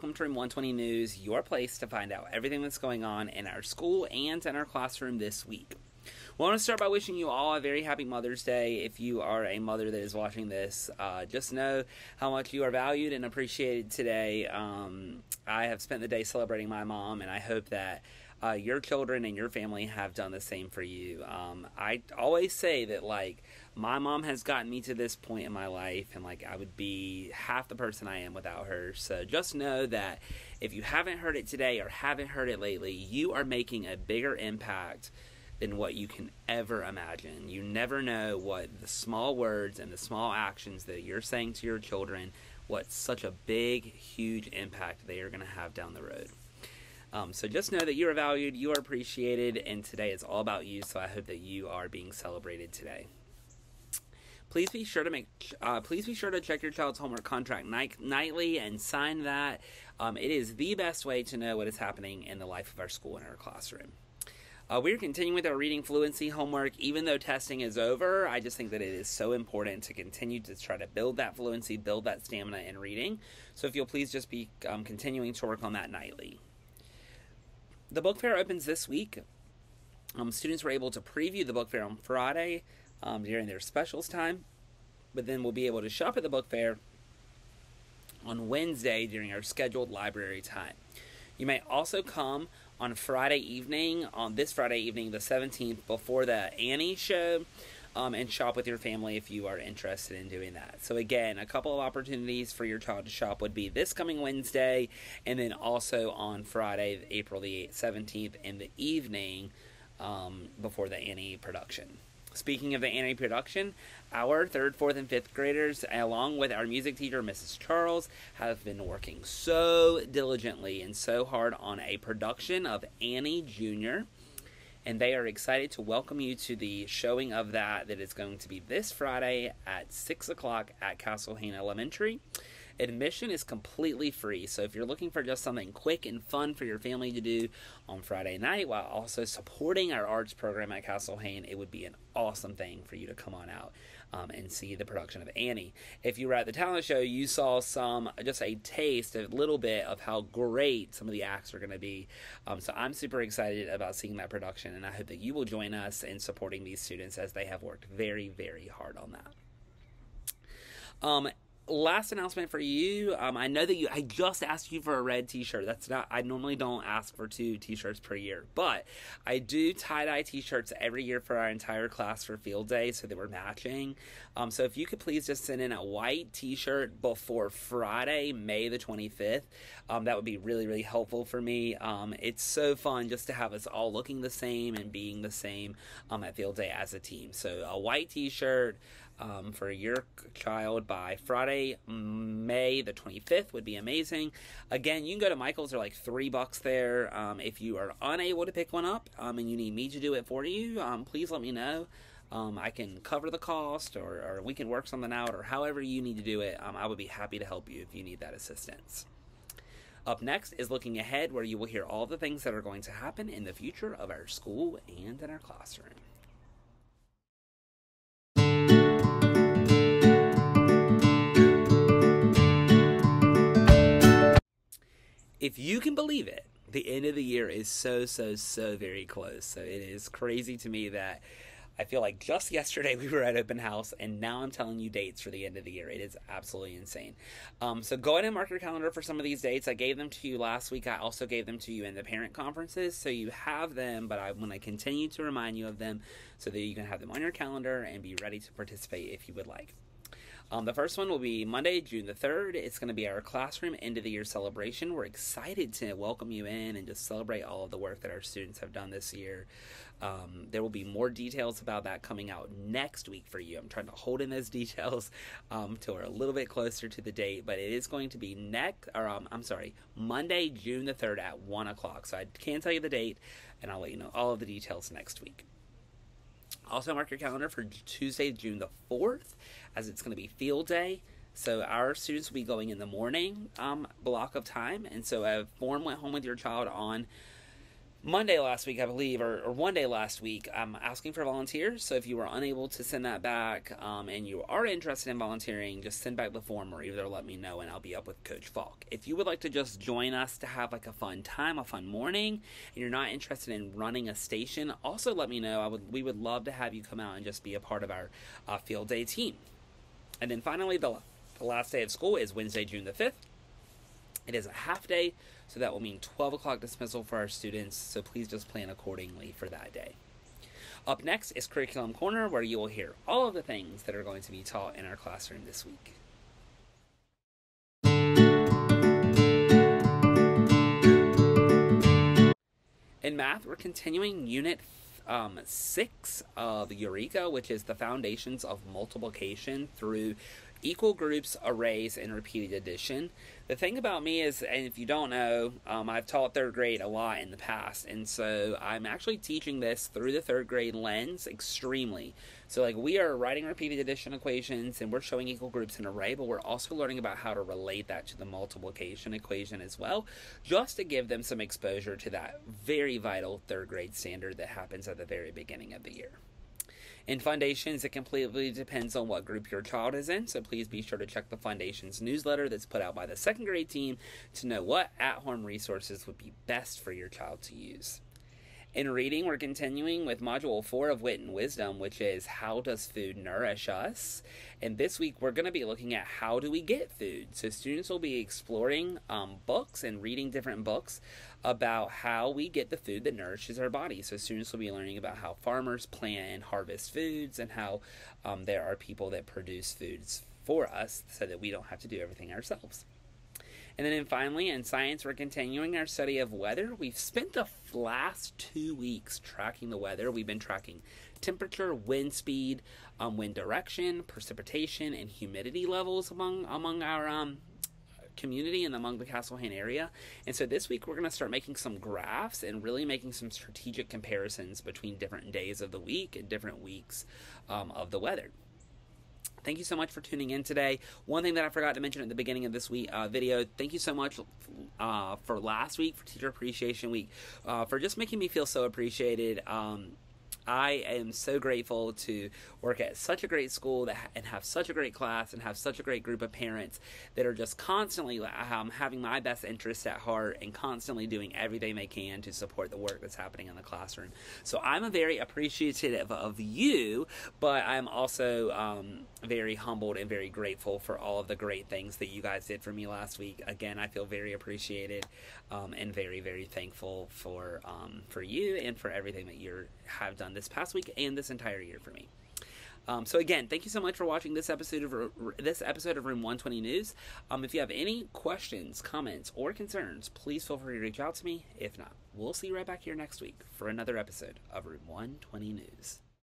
welcome to Room 120 News, your place to find out everything that's going on in our school and in our classroom this week. Well, I want to start by wishing you all a very happy Mother's Day. If you are a mother that is watching this, just know how much you are valued and appreciated today. I have spent the day celebrating my mom, and I hope that your children and your family have done the same for you. I always say that, my mom has gotten me to this point in my life, and, I would be half the person I am without her. So just know that if you haven't heard it today or haven't heard it lately, you are making a bigger impact than what you can ever imagine. You never know what the small words and the small actions that you're saying to your children, what such a big, huge impact they are going to have down the road. So just know that you are valued, you are appreciated, and today is all about you, so I hope that you are being celebrated today. Please be sure to check your child's homework contract nightly and sign that. It is the best way to know what is happening in the life of our school and our classroom. We're continuing with our reading fluency homework. Even though testing is over, I just think that it is so important to continue to try to build that fluency, build that stamina in reading. So if you'll please just be continuing to work on that nightly. The book fair opens this week. Students were able to preview the book fair on Friday during their specials time, but then we'll be able to shop at the book fair on Wednesday during our scheduled library time. You may also come on this Friday evening, the 17th, before the Annie show, and shop with your family if you are interested in doing that. So again, a couple of opportunities for your child to shop would be this coming Wednesday, and then also on Friday, April the 17th, in the evening before the Annie production. Speaking of the Annie production, our 3rd, 4th, and 5th graders, along with our music teacher, Mrs. Charles, have been working so diligently and so hard on a production of Annie Jr., and they are excited to welcome you to the showing of that is going to be this Friday at 6 o'clock at Castle Hayne Elementary. Admission is completely free, so if you're looking for just something quick and fun for your family to do on Friday night while also supporting our arts program at Castle Hayne, it would be an awesome thing for you to come on out and see the production of Annie. If you were at the talent show, you saw just a taste, a little bit of how great some of the acts are going to be. So I'm super excited about seeing that production, and I hope that you will join us in supporting these students as they have worked very, very hard on that. Last announcement for you. I know that I just asked you for a red t-shirt. I normally don't ask for 2 t-shirts per year, but I do tie-dye t-shirts every year for our entire class for field day so that we're matching. So if you could please just send in a white t-shirt before Friday, May the 25th, that would be really, really helpful for me. It's so fun just to have us all looking the same and being the same at field day as a team. So a white t-shirt for your child by Friday, May the 25th would be amazing. Again, you can go to Michael's. They're like $3 there. If you are unable to pick one up and you need me to do it for you, please let me know. I can cover the cost, or we can work something out, or however you need to do it. I would be happy to help you if you need that assistance. Up next is Looking Ahead, where you will hear all the things that are going to happen in the future of our school and in our classroom. If you can believe it, the end of the year is so very close. So it is crazy to me that I feel like just yesterday we were at open house, and now I'm telling you dates for the end of the year. It is absolutely insane. So go ahead and mark your calendar for some of these dates. I gave them to you last week. I also gave them to you in the parent conferences, so you have them, but I want to continue to remind you of them so that you can have them on your calendar and be ready to participate if you would like. The first one will be Monday, June the 3rd. It's going to be our classroom end-of-the-year celebration. We're excited to welcome you in and just celebrate all of the work that our students have done this year. There will be more details about that coming out next week for you. I'm trying to hold in those details till we're a little bit closer to the date, but it is going to be Monday, June the 3rd at 1 o'clock. So I can't tell you the date, and I'll let you know all of the details next week. Also mark your calendar for Tuesday, June the 4th, as it's going to be field day. So our students will be going in the morning block of time. And so a form went home with your child on Monday last week, I believe, or one day last week, I'm asking for volunteers. So if you were unable to send that back and you are interested in volunteering, just send back the form or either let me know and I'll be up with Coach Falk. If you would like to just join us to have like a fun time, a fun morning, and you're not interested in running a station, also let me know. We would love to have you come out and just be a part of our field day team. And then finally, the last day of school is Wednesday, June the 5th. It is a half day, so that will mean 12 o'clock dismissal for our students, so please just plan accordingly for that day. Up next is Curriculum Corner, where you will hear all of the things that are going to be taught in our classroom this week. In math, we're continuing Unit 6 of Eureka, which is the foundations of multiplication through equal groups, arrays, and repeated addition. The thing about me is, and if you don't know, I've taught third grade a lot in the past, and so I'm actually teaching this through the third grade lens extremely. So like we are writing repeated addition equations and we're showing equal groups in array, but we're also learning about how to relate that to the multiplication equation as well, just to give them some exposure to that very vital third grade standard that happens at the very beginning of the year. In Foundations, it completely depends on what group your child is in, so please be sure to check the Foundations newsletter that's put out by the second grade team to know what at-home resources would be best for your child to use. In reading, we're continuing with Module 4 of Wit and Wisdom, which is How Does Food Nourish Us? And this week, we're going to be looking at how do we get food. So students will be exploring books and reading different books about how we get the food that nourishes our body. So students will be learning about how farmers plant and harvest foods and how there are people that produce foods for us so that we don't have to do everything ourselves. And then finally, in science, we're continuing our study of weather. We've spent the last 2 weeks tracking the weather. We've been tracking temperature, wind speed, wind direction, precipitation, and humidity levels among our community and among the Castlehane area. And so this week, we're going to start making some graphs and really making some strategic comparisons between different days of the week and different weeks of the weather. Thank you so much for tuning in today. One thing that I forgot to mention at the beginning of this week video, thank you so much for last week, for Teacher Appreciation Week, for just making me feel so appreciated. I am so grateful to work at such a great school and have such a great class and have such a great group of parents that are just constantly having my best interest at heart and constantly doing everything they can to support the work that's happening in the classroom. So I'm very appreciative of you, but I'm also very humbled and very grateful for all of the great things that you guys did for me last week. Again, I feel very appreciated and very, very thankful for you and for everything that you have done this past week and this entire year for me. So again, thank you so much for watching this episode of Room 120 News. If you have any questions, comments, or concerns, please feel free to reach out to me. If not, we'll see you right back here next week for another episode of Room 120 News.